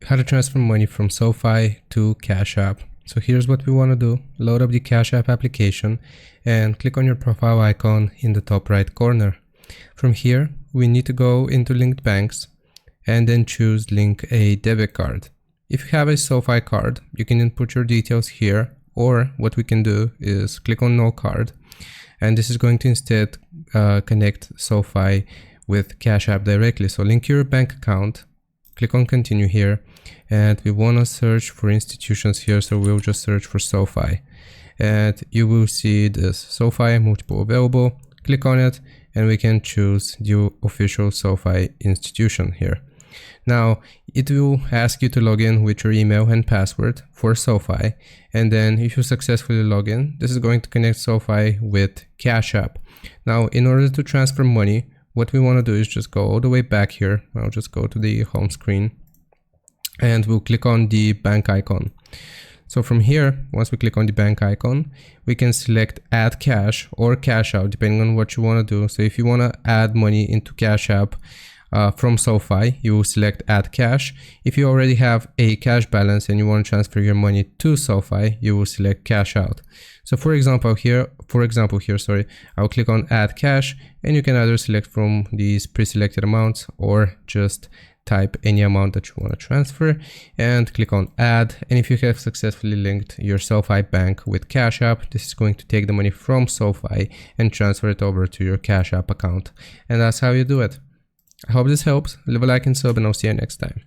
how to transfer money from SoFi to Cash App. So here's what we want to do. Load up the Cash App application and click on your profile icon in the top right corner. From here, we need to go into linked banks and then choose link a debit card. If you have a SoFi card, you can input your details here, or what we can do is click on no card, and this is going to instead connect SoFi with Cash App directly. So link your bank account, click on continue here, and we want to search for institutions here, so we'll just search for SoFi, and you will see this SoFi multiple available. Click on it and we can choose the official SoFi institution here. Now it will ask you to log in with your email and password for SoFi, and then if you successfully log in, this is going to connect SoFi with Cash App. Now in order to transfer money, what we want to do is just go all the way back here. I'll just go to the home screen and we'll click on the bank icon. So from here, once we click on the bank icon, we can select add cash or cash out depending on what you want to do. So if you want to add money into Cash App from SoFi, you will select add cash. If you already have a cash balance and you want to transfer your money to SoFi, you will select cash out. So for example here, I'll click on add cash, and you can either select from these pre-selected amounts or just type any amount that you want to transfer and click on add. And if you have successfully linked your SoFi bank with Cash App, this is going to take the money from SoFi and transfer it over to your Cash App account. And that's how you do it. I hope this helps. Leave a like and sub, and I'll see you next time.